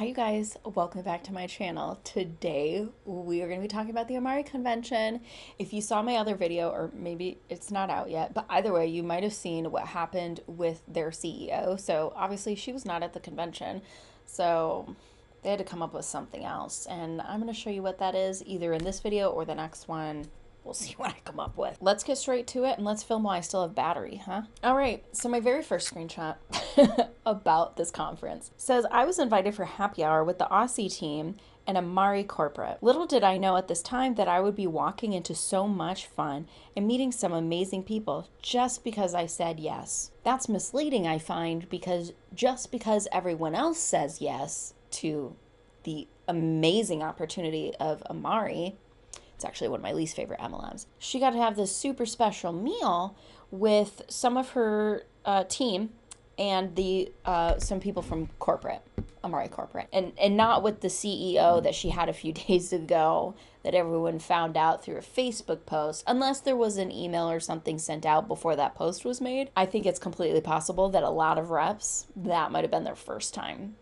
Hi you guys, welcome back to my channel. Today we are going to be talking about the Amare convention. If you saw my other video, or maybe it's not out yet, but either way you might have seen what happened with their CEO. So obviously she was not at the convention, so they had to come up with something else, and I'm going to show you what that is either in this video or the next one. We'll see what I come up with. Let's get straight to it and let's film while I still have battery, huh? All right, so my very first screenshot about this conference says I was invited for happy hour with the Aussie team and Amare corporate. Little did I know at this time that I would be walking into so much fun and meeting some amazing people just because I said yes. That's misleading, I find, because just because everyone else says yes to the amazing opportunity of Amare, it's actually one of my least favorite MLMs. She got to have this super special meal with some of her team and the some people from corporate, Amare corporate, and not with the CEO that she had a few days ago that everyone found out through a Facebook post, unless there was an email or something sent out before that post was made. I think it's completely possible that a lot of reps, that might have been their first time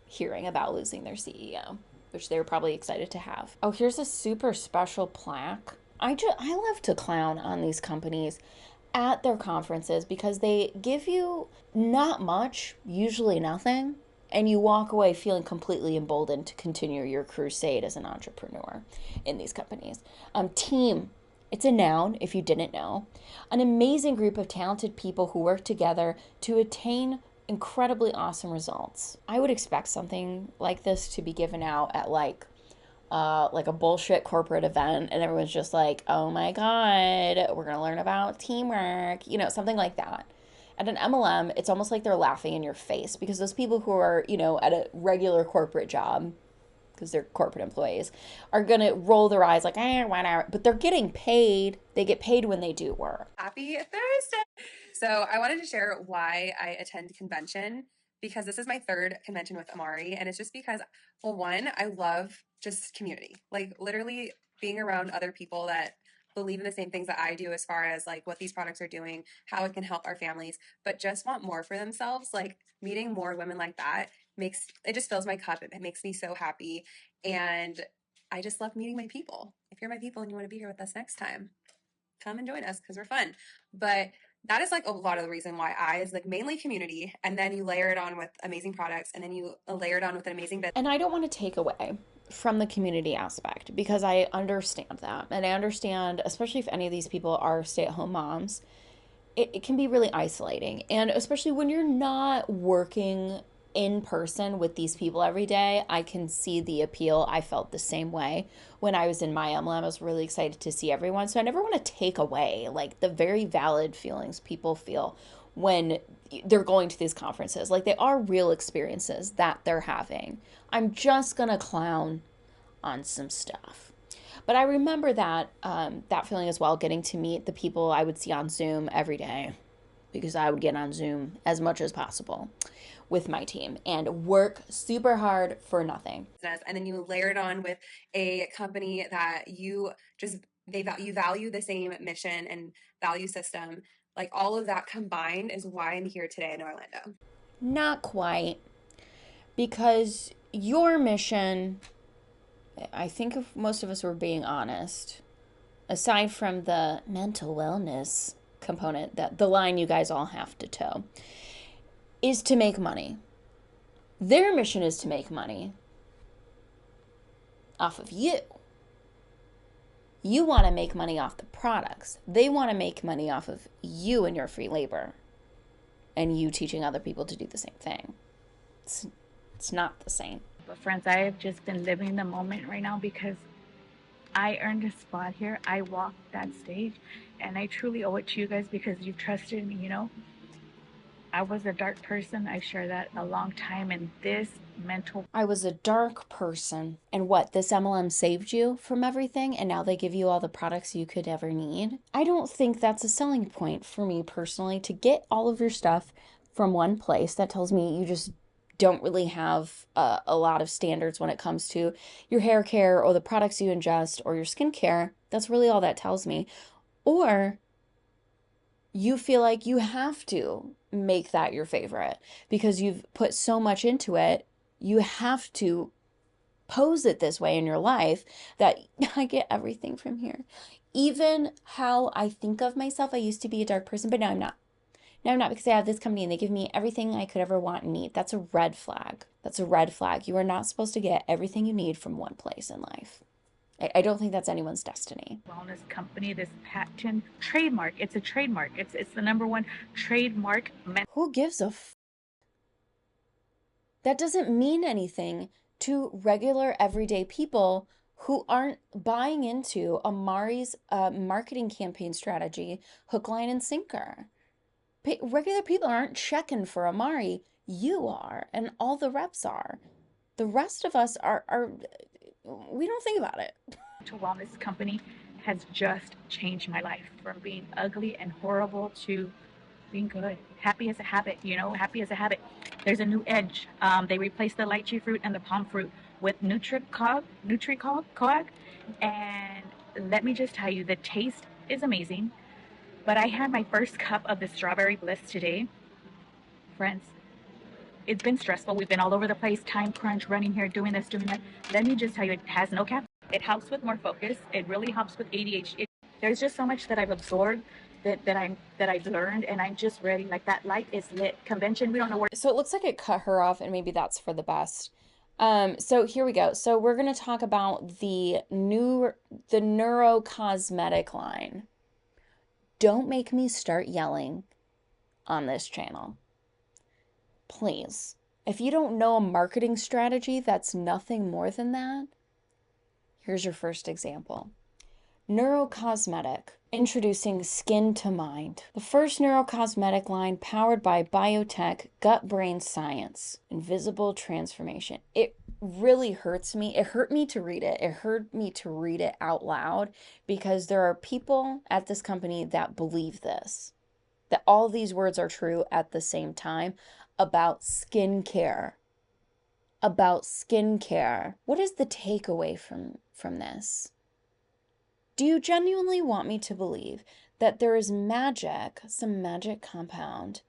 hearing about losing their CEO, which they were probably excited to have. Oh, here's a super special plaque. I love to clown on these companies at their conferences because they give you not much, usually nothing, and you walk away feeling completely emboldened to continue your crusade as an entrepreneur in these companies. Team, it's a noun if you didn't know. An amazing group of talented people who work together to attain incredibly awesome results. I would expect something like this to be given out at like a bullshit corporate event, and everyone's just like, oh my god, we're gonna learn about teamwork, something like that. At an MLM, it's almost like they're laughing in your face because those people who are, at a regular corporate job, because they're corporate employees, are gonna roll their eyes like, whatever, but they're getting paid. They get paid when they do work. Happy Thursday. So I wanted to share why I attend convention, because this is my third convention with Amare. And it's just because, well, one, I love just community, like literally being around other people that believe in the same things that I do as far as like what these products are doing, how it can help our families, but just want more for themselves. Like meeting more women like that it just fills my cup. It makes me so happy. And I just love meeting my people. If you're my people and you want to be here with us next time, come and join us because we're fun. But that is like a lot of the reason why is like mainly community, and then you layer it on with amazing products, and then you layer it on with an amazing business. And I don't want to take away from the community aspect because I understand that. And I understand, especially if any of these people are stay at home moms, it can be really isolating. And especially when you're not working in person with these people every day, I can see the appeal. I felt the same way when I was in my MLM. I was really excited to see everyone. So I never want to take away like the very valid feelings people feel when they're going to these conferences. Like they are real experiences that they're having. I'm just gonna clown on some stuff. But I remember that feeling as well, getting to meet the people I would see on Zoom every day, because I would get on Zoom as much as possible with my team and work super hard for nothing. And then you layer it on with a company that you value the same mission and value system. Like all of that combined is why I'm here today in Orlando. Not quite, because your mission, I think if most of us were being honest, aside from the mental wellness component, that the line you guys all have to toe, is to make money. Their mission is to make money off of you. You want to make money off the products. They want to make money off of you and your free labor, and you teaching other people to do the same thing. It's not the same. But friends, I have just been living the moment right now because I earned a spot here. I walked that stage, and I truly owe it to you guys because you've trusted me, I was a dark person. I shared that a long time, and this mental... I was a dark person. And what, this MLM saved you from everything, and now they give you all the products you could ever need? I don't think that's a selling point for me personally, to get all of your stuff from one place. That tells me you just don't really have a lot of standards when it comes to your hair care or the products you ingest or your skincare. That's really all that tells me. Or you feel like you have to make that your favorite because you've put so much into it You have to pose it this way in your life, that I get everything from here. Even how I think of myself, I used to be a dark person, but now I'm not. Now I'm not, because I have this company and they give me everything I could ever want and need. That's a red flag. That's a red flag. You are not supposed to get everything you need from one place in life. I don't think that's anyone's destiny. Wellness company, this patent trademark. It's a trademark. It's the number one trademark. Who gives a That doesn't mean anything to regular everyday people who aren't buying into Amare's marketing campaign strategy, hook, line, and sinker. Regular people aren't checking for Amare. You are, and all the reps are. The rest of us are we don't think about it. Wellness company has just changed my life from being ugly and horrible to being good. Happy as a habit, happy as a habit. There's a new edge. They replaced the lychee fruit and the palm fruit with Nutricoag. And let me just tell you, the taste is amazing. But I had my first cup of the strawberry bliss today. Friends, it's been stressful. We've been all over the place, time crunch, running here, doing this, doing that. Let me just tell you, it has no caffeine. It helps with more focus. It really helps with ADHD. There's just so much that I've absorbed, that I've learned, and I'm just ready. Like, that light is lit. Convention, we don't know where. So it looks like it cut her off, and maybe that's for the best. So here we go. So we're going to talk about the neuro cosmetic line. Don't make me start yelling on this channel. Please. If you don't know a marketing strategy that's nothing more than that, here's your first example. Neurocosmetic, introducing skin to mind. The first neurocosmetic line powered by biotech, gut-brain science, invisible transformation. It really hurts me. It hurt me to read it. It hurt me to read it out loud, because there are people at this company that believe this, that all these words are true at the same time about skincare. About skincare. What is the takeaway from this? Do you genuinely want me to believe that there is magic, some magic compound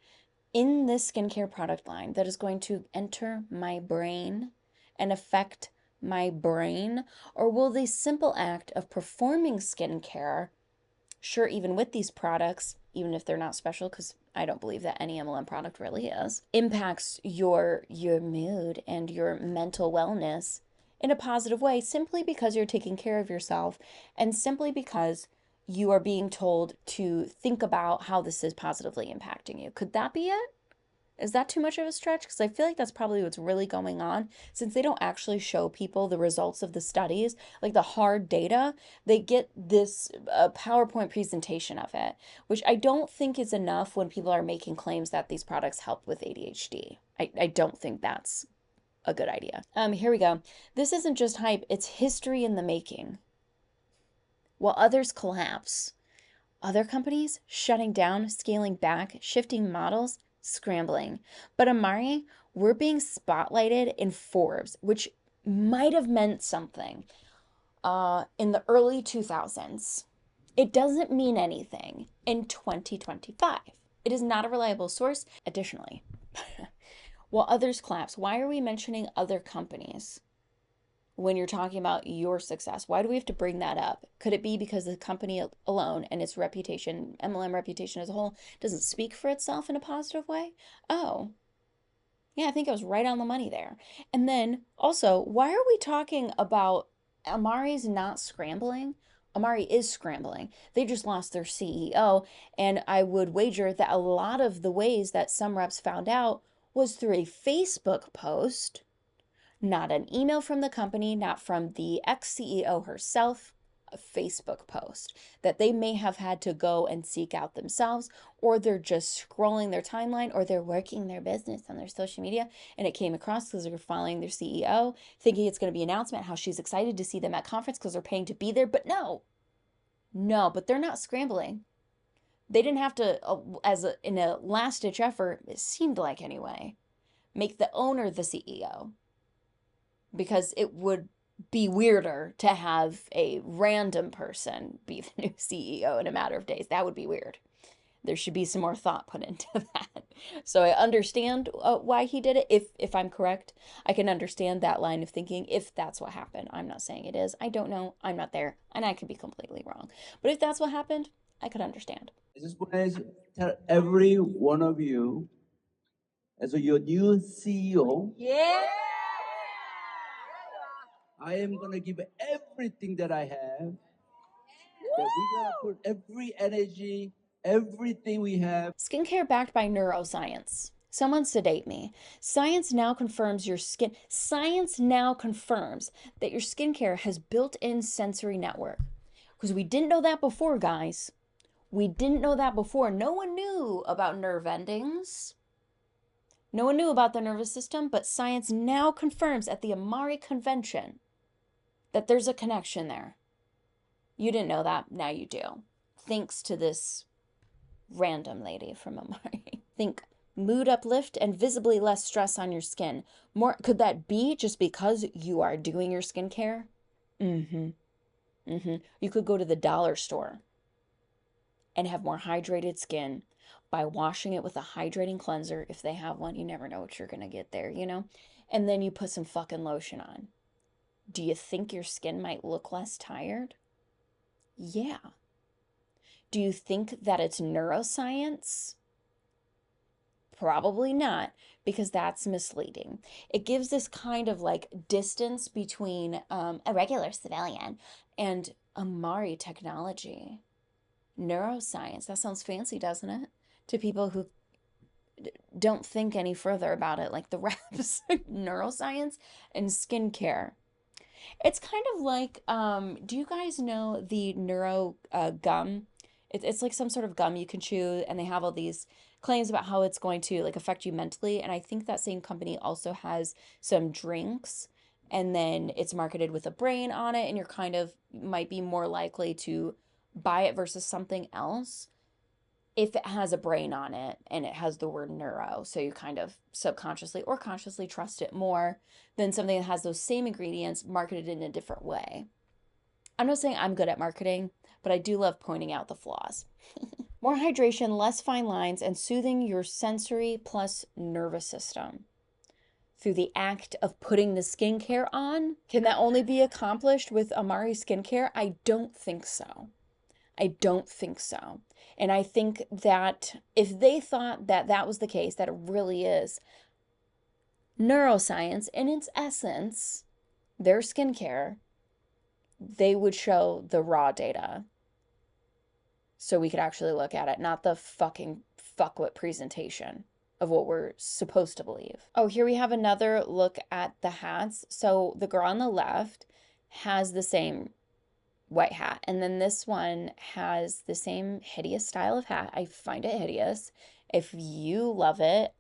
in this skincare product line that is going to enter my brain and affect my brain? Or will the simple act of performing skincare, sure, even with these products, even if they're not special, because I don't believe that any MLM product really is, impacts your mood and your mental wellness in a positive way, simply because you're taking care of yourself and simply because you are being told to think about how this is positively impacting you? Could that be it? Is that too much of a stretch? Because I feel like that's probably what's really going on, since they don't actually show people the results of the studies, like the hard data. They get this PowerPoint presentation of it, which I don't think is enough when people are making claims that these products help with ADHD. I don't think that's a good idea. Here we go. This isn't just hype, it's history in the making. While others collapse, other companies shutting down, scaling back, shifting models, scrambling. But Amare, we're being spotlighted in Forbes, which might have meant something in the early 2000s. It doesn't mean anything in 2025. It is not a reliable source. Additionally, while others collapse, why are we mentioning other companies when you're talking about your success? Why do we have to bring that up? Could it be because the company alone and its reputation, MLM reputation as a whole, doesn't speak for itself in a positive way? Oh, yeah, I think I was right on the money there. And then also, why are we talking about Amare's not scrambling? Amare is scrambling. They just lost their CEO. And I would wager that a lot of the ways that some reps found out was through a Facebook post, not an email from the company, not from the ex-CEO herself, a Facebook post that they may have had to go and seek out themselves, or they're just scrolling their timeline, or they're working their business on their social media and it came across because they're following their CEO, thinking it's going to be an announcement, how she's excited to see them at conference because they're paying to be there. But no, but they're not scrambling. They didn't have to, in a last-ditch effort, it seemed like anyway, make the owner the CEO, because it would be weirder to have a random person be the new CEO in a matter of days. That would be weird. There should be some more thought put into that. So I understand why he did it. If I'm correct, I can understand that line of thinking if that's what happened. I'm not saying it is. I don't know. I'm not there, and I could be completely wrong. But if that's what happened, I could understand. I just want to tell every one of you, as your new CEO, I am going to give everything that I have. That we're going to put every energy, everything we have. Skincare backed by neuroscience. Someone sedate me. Science now confirms Science now confirms that your skincare has built-in sensory network. Because we didn't know that before, guys. We didn't know that before. No one knew about nerve endings. No one knew about the nervous system, but science now confirms at the Amare convention that there's a connection there. You didn't know that, now you do. Thanks to this random lady from Amare. Think mood uplift and visibly less stress on your skin. Could that be just because you are doing your skincare? You could go to the dollar store and have more hydrated skin by washing it with a hydrating cleanser if they have one. You never know what you're gonna get there, you know? And then you put some fucking lotion on. Do you think your skin might look less tired? Yeah. Do you think that it's neuroscience? Probably not, because that's misleading. It gives this kind of like distance between a regular civilian and Amare technology. Neuroscience, that sounds fancy, doesn't it? To people who don't think any further about it, like the reps. Neuroscience and skincare. It's kind of like, do you guys know the neuro gum? It's like some sort of gum you can chew, and they have all these claims about how it's going to like affect you mentally. And I think that same company also has some drinks, and then it's marketed with a brain on it, and you're kind of might be more likely to buy it versus something else if it has a brain on it and it has the word neuro. So you kind of subconsciously or consciously trust it more than something that has those same ingredients marketed in a different way. I'm not saying I'm good at marketing, but I do love pointing out the flaws. More hydration, less fine lines, and soothing your sensory plus nervous system through the act of putting the skincare on. Can that only be accomplished with Amare skincare? I don't think so. I don't think so. And I think that if they thought that that was the case, that it really is neuroscience in its essence, their skincare, they would show the raw data so we could actually look at it, not the fucking fuckwit presentation of what we're supposed to believe. Oh, here we have another look at the hats. So the girl on the left has the same white hat, and then this one has the same hideous style of hat. I find it hideous. If you love it,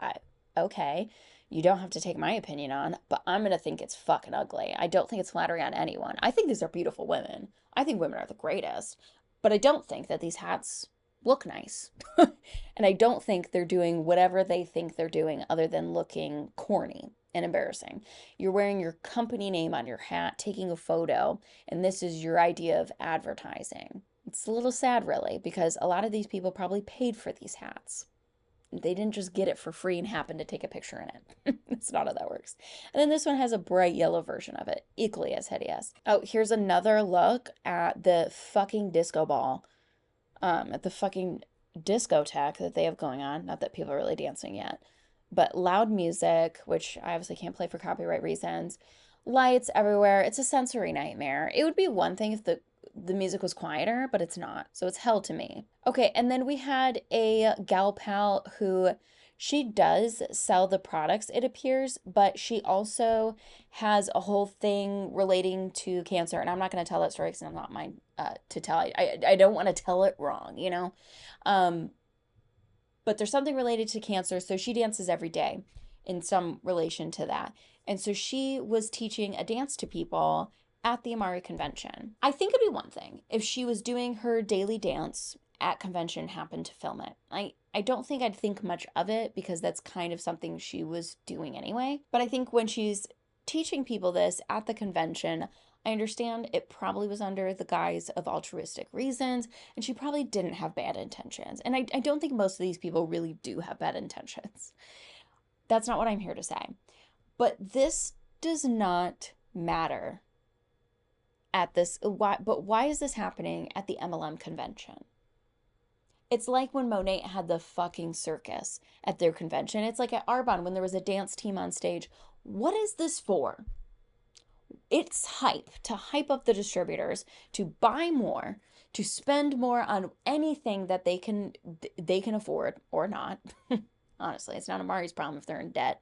okay, you don't have to take my opinion on, but I'm gonna think it's fucking ugly. I don't think it's flattering on anyone. I think these are beautiful women. I think women are the greatest, but I don't think that these hats look nice. And I don't think they're doing whatever they think they're doing other than looking corny and embarrassing. You're wearing your company name on your hat, taking a photo, and this is your idea of advertising. It's a little sad, really, because a lot of these people probably paid for these hats. They didn't just get it for free and happen to take a picture in it. That's not how that works. And then this one has a bright yellow version of it, equally as hideous. Oh, here's another look at the fucking disco ball, at the fucking discotheque that they have going on. Not that people are really dancing yet, but loud music, which I obviously can't play for copyright reasons, lights everywhere. It's a sensory nightmare. It would be one thing if the music was quieter, but it's not. So it's hell to me. Okay, and then we had a gal pal who she does sell the products, it appears, but she also has a whole thing relating to cancer. And I'm not going to tell that story because I'm not mine to tell. I don't want to tell it wrong, you know? But there's something related to cancer. So she dances every day in some relation to that. And so she was teaching a dance to people at the Amare convention. I think it'd be one thing if she was doing her daily dance at convention and happened to film it. I don't think I'd think much of it because that's kind of something she was doing anyway. But I think when she's teaching people this at the convention, I understand it probably was under the guise of altruistic reasons, and she probably didn't have bad intentions. And I don't think most of these people really do have bad intentions. That's not what I'm here to say. But this does not matter at this. But why is this happening at the MLM convention? It's like when Monat had the fucking circus at their convention. It's like at Arbonne when there was a dance team on stage. What is this for? It's hype, to hype up the distributors, to buy more, to spend more on anything that they can afford or not. Honestly, it's not Amare's problem if they're in debt.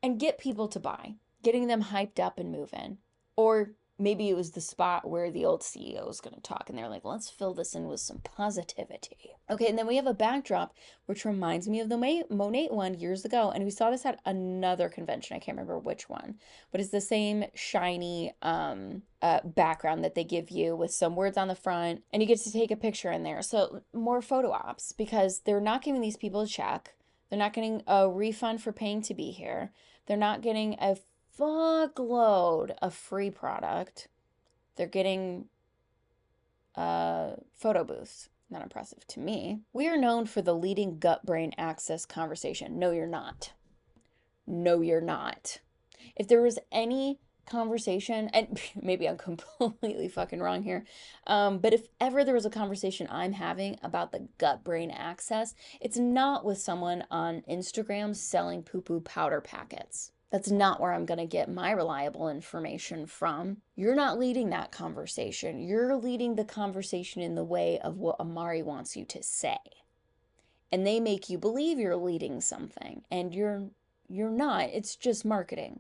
And get people to buy, getting them hyped up and moving. Or maybe it was the spot where the old CEO was going to talk and they're like, let's fill this in with some positivity. Okay, and then we have a backdrop which reminds me of the Monat one years ago, and we saw this at another convention. I can't remember which one, but it's the same shiny background that they give you with some words on the front, and you get to take a picture in there. So more photo ops, because they're not giving these people a check. They're not getting a refund for paying to be here. They're not getting a fuckload of free product. They're getting photo booths. Not impressive to me. We are known for the leading gut-brain axis conversation. No, you're not. No, you're not. If there was any conversation, and maybe I'm completely fucking wrong here, but if ever there was a conversation I'm having about the gut-brain axis, it's not with someone on Instagram selling poo-poo powder packets. That's not where I'm going to get my reliable information from. You're not leading that conversation. You're leading the conversation in the way of what Amare wants you to say. And they make you believe you're leading something, and you're not. It's just marketing.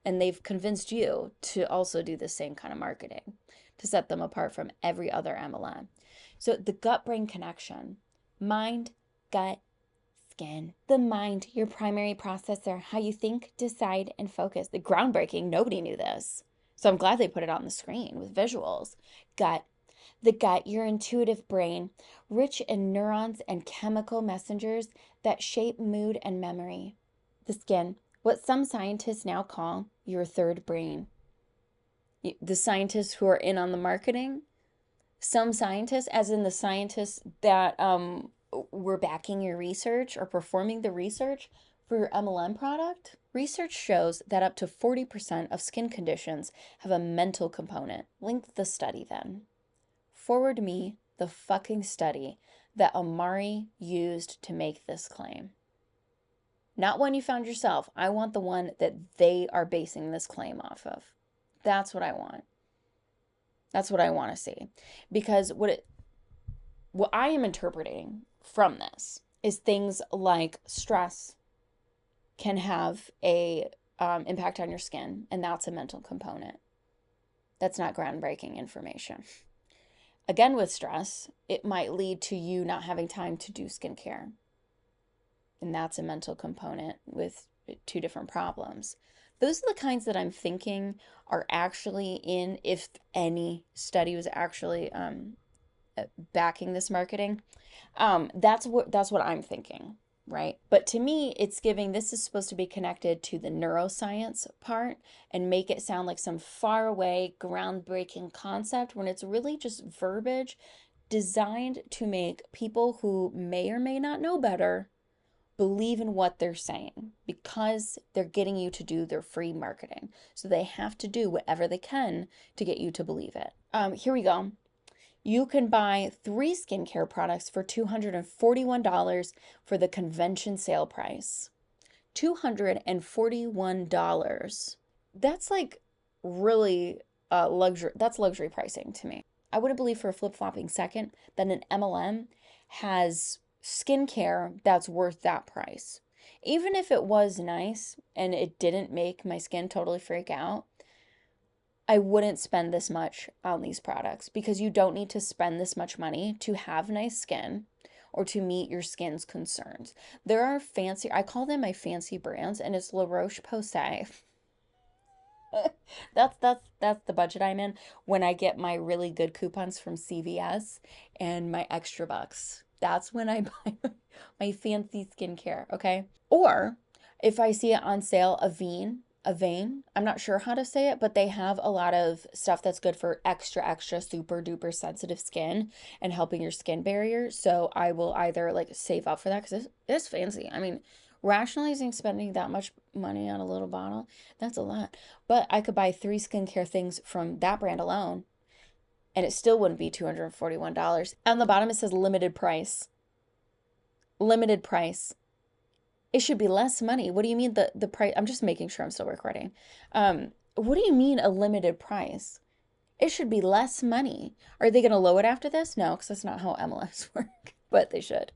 And they've convinced you to also do the same kind of marketing to set them apart from every other MLM. So the gut-brain connection, mind, gut, skin. The mind, your primary processor, how you think, decide, and focus. The groundbreaking, nobody knew this. So I'm glad they put it on the screen with visuals. Gut. The gut, your intuitive brain, rich in neurons and chemical messengers that shape mood and memory. The skin, what some scientists now call your third brain. The scientists who are in on the marketing, some scientists, as in the scientists that were backing your research or performing the research for your MLM product, research shows that up to 40% of skin conditions have a mental component. Link the study then. Forward me the fucking study that Amare used to make this claim. Not one you found yourself. I want the one that they are basing this claim off of. That's what I want. That's what I want to see. Because what I am interpreting from this is things like stress can have a impact on your skin, and that's a mental component. That's not groundbreaking information. Again, with stress, it might lead to you not having time to do skincare. And that's a mental component with two different problems. Those are the kinds that I'm thinking are actually in, if any study was actually backing this marketing. That's what I'm thinking, right? But to me, it's giving, this is supposed to be connected to the neuroscience part and make it sound like some faraway, groundbreaking concept when it's really just verbiage designed to make people who may or may not know better believe in what they're saying, because they're getting you to do their free marketing. So they have to do whatever they can to get you to believe it. Here we go. You can buy 3 skincare products for $241 for the convention sale price. $241. That's like really luxury. That's luxury pricing to me. I wouldn't believe for a flip-flopping second that an MLM has skincare that's worth that price. Even if it was nice and it didn't make my skin totally freak out, I wouldn't spend this much on these products, because you don't need to spend this much money to have nice skin or to meet your skin's concerns. There are fancy, I call them my fancy brands, and it's La Roche-Posay. That's the budget I'm in when I get my really good coupons from CVS and my extra bucks. That's when I buy my fancy skincare, okay? Or if I see it on sale, Avene a vein. I'm not sure how to say it, but they have a lot of stuff that's good for extra, extra super duper sensitive skin and helping your skin barrier. So I will either like save up for that because it's fancy. I mean, rationalizing spending that much money on a little bottle, that's a lot. But I could buy 3 skincare things from that brand alone and it still wouldn't be $241. On the bottom, it says limited price. Limited price. It should be less money. What do you mean the price? I'm just making sure I'm still recording. What do you mean a limited price? It should be less money. Are they going to lower it after this? No, because that's not how MLMs work, but they should.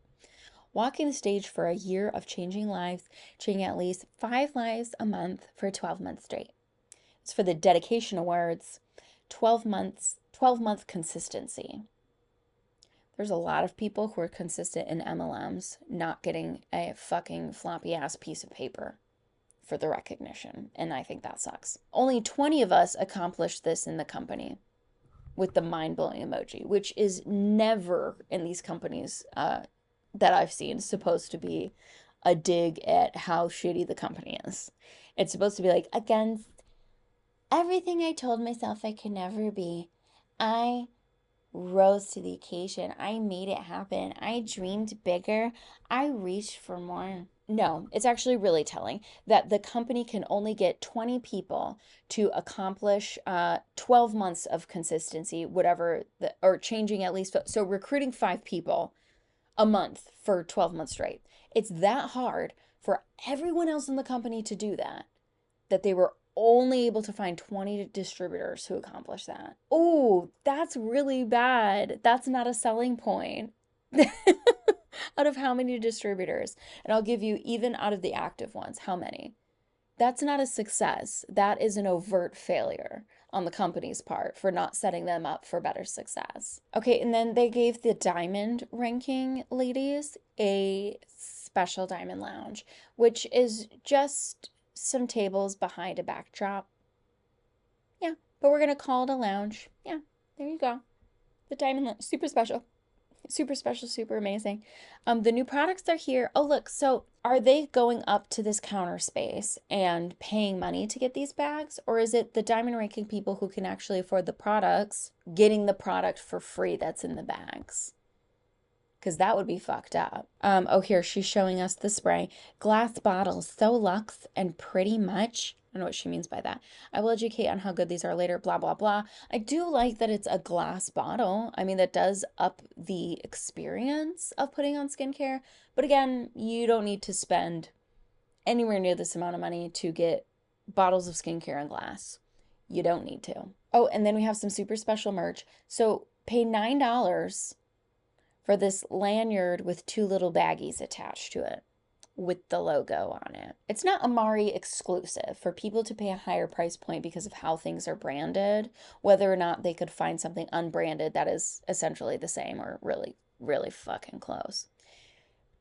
Walking the stage for a year of changing lives, changing at least 5 lives a month for 12 months straight. It's for the dedication awards, 12 month consistency. There's a lot of people who are consistent in MLMs not getting a fucking floppy ass piece of paper for the recognition. And I think that sucks. Only 20 of us accomplished this in the company with the mind-blowing emoji, which is never in these companies that I've seen supposed to be a dig at how shitty the company is. It's supposed to be like, against everything I told myself I could never be, I rose to the occasion. I made it happen. I dreamed bigger. I reached for more. No, it's actually really telling that the company can only get 20 people to accomplish 12 months of consistency, whatever, or changing at least. So recruiting 5 people a month for 12 months straight. It's that hard for everyone else in the company to do that, that they were only able to find 20 distributors who accomplished that. Oh, that's really bad. That's not a selling point. Out of how many distributors? And I'll give you, even out of the active ones, how many? That's not a success. That is an overt failure on the company's part for not setting them up for better success. Okay, and then they gave the diamond ranking ladies a special diamond lounge, which is just some tables behind a backdrop. Yeah, but we're gonna call it a lounge. Yeah, there you go. The diamond lounge, super special. Super special, super amazing. The new products are here. Oh, look, so are they going up to this counter space and paying money to get these bags? Or is it the diamond ranking people who can actually afford the products getting the product for free that's in the bags? Because that would be fucked up. Oh, here, she's showing us the spray. Glass bottles, so luxe and pretty much. I don't know what she means by that. I will educate on how good these are later, blah, blah, blah. I do like that it's a glass bottle. I mean, that does up the experience of putting on skincare. But again, you don't need to spend anywhere near this amount of money to get bottles of skincare in glass. You don't need to. Oh, and then we have some super special merch. So pay $9 for this lanyard with 2 little baggies attached to it with the logo on it. It's not Amare exclusive for people to pay a higher price point because of how things are branded, whether or not they could find something unbranded that is essentially the same or really, really fucking close.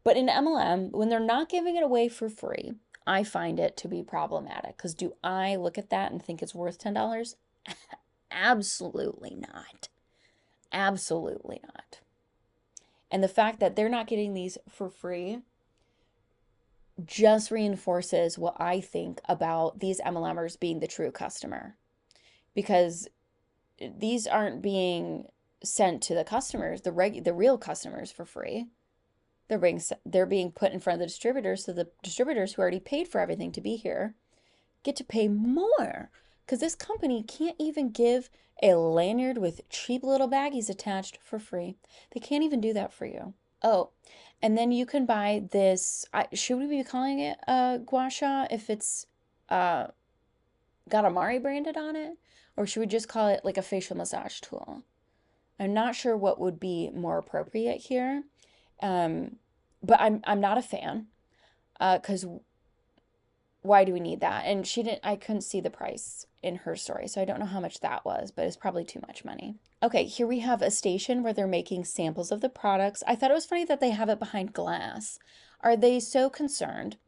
But in MLM, when they're not giving it away for free, I find it to be problematic because do I look at that and think it's worth $10? Absolutely not. Absolutely not. And the fact that they're not getting these for free just reinforces what I think about these MLMers being the true customer. Because these aren't being sent to the customers, the real customers for free. They're being put in front of the distributors, so the distributors who already paid for everything to be here get to pay more. Because this company can't even give a lanyard with cheap little baggies attached for free. They can't even do that for you. Oh, and then you can buy this. Should we be calling it gua sha if it's got Amare branded on it? Or should we just call it like a facial massage tool? I'm not sure what would be more appropriate here. But I'm not a fan. Because why do we need that? And I couldn't see the price in her story, so I don't know how much that was, but it's probably too much money. Okay, here we have a station where they're making samples of the products. I thought it was funny that they have it behind glass. Are they so concerned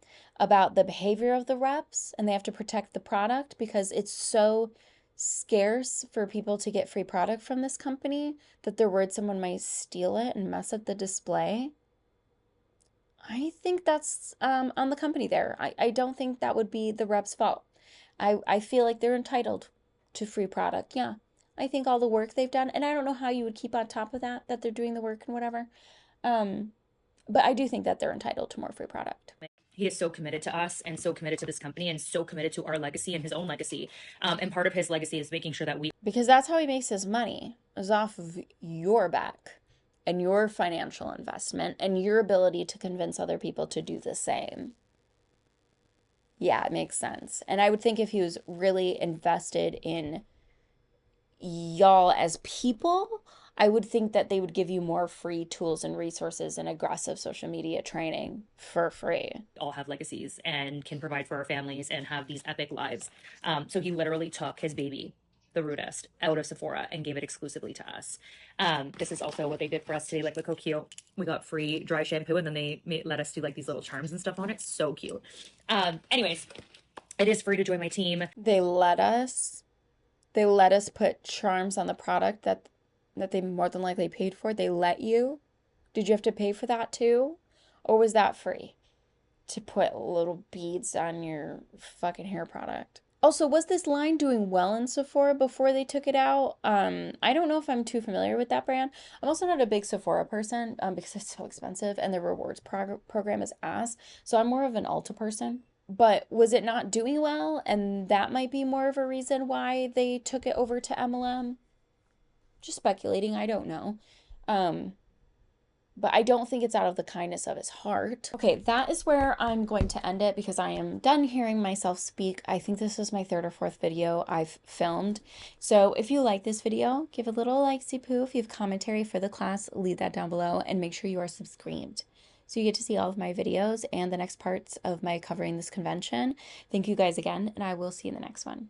about the behavior of the reps and they have to protect the product because it's so scarce for people to get free product from this company that they're worried someone might steal it and mess up the display? I think that's on the company there. I don't think that would be the rep's fault. I feel like they're entitled to free product. Yeah. I think all the work they've done, and I don't know how you would keep on top of that they're doing the work and whatever. But I do think that they're entitled to more free product. He is so committed to us and so committed to this company and so committed to our legacy and his own legacy. And part of his legacy is making sure that we... Because that's how he makes his money, is off of your back and your financial investment and your ability to convince other people to do the same. Yeah, it makes sense. And I would think if he was really invested in y'all as people, I would think that they would give you more free tools and resources and aggressive social media training for free. all have legacies and can provide for our families and have these epic lives. So he literally took his baby, the rudest, out of Sephora and gave it exclusively to us. This is also what they did for us today. Like, look how cute. We got free dry shampoo, and then they let us do like these little charms and stuff on it. So cute. Anyways, it is free to join my team. They let us put charms on the product that they more than likely paid for. They let you. Did you have to pay for that too? Or was that free? To put little beads on your fucking hair product. Also, was this line doing well in Sephora before they took it out? I don't know if I'm too familiar with that brand. I'm also not a big Sephora person because it's so expensive and the rewards program is ass. So I'm more of an Ulta person. But was it not doing well? And that might be more of a reason why they took it over to MLM. Just speculating, I don't know. But I don't think it's out of the kindness of his heart. Okay, that is where I'm going to end it because I am done hearing myself speak. I think this is my third or fourth video I've filmed. So if you like this video, give a little likesy poo. If you have commentary for the class, leave that down below and make sure you are subscribed. So you get to see all of my videos and the next parts of my covering this convention. Thank you guys again, and I will see you in the next one.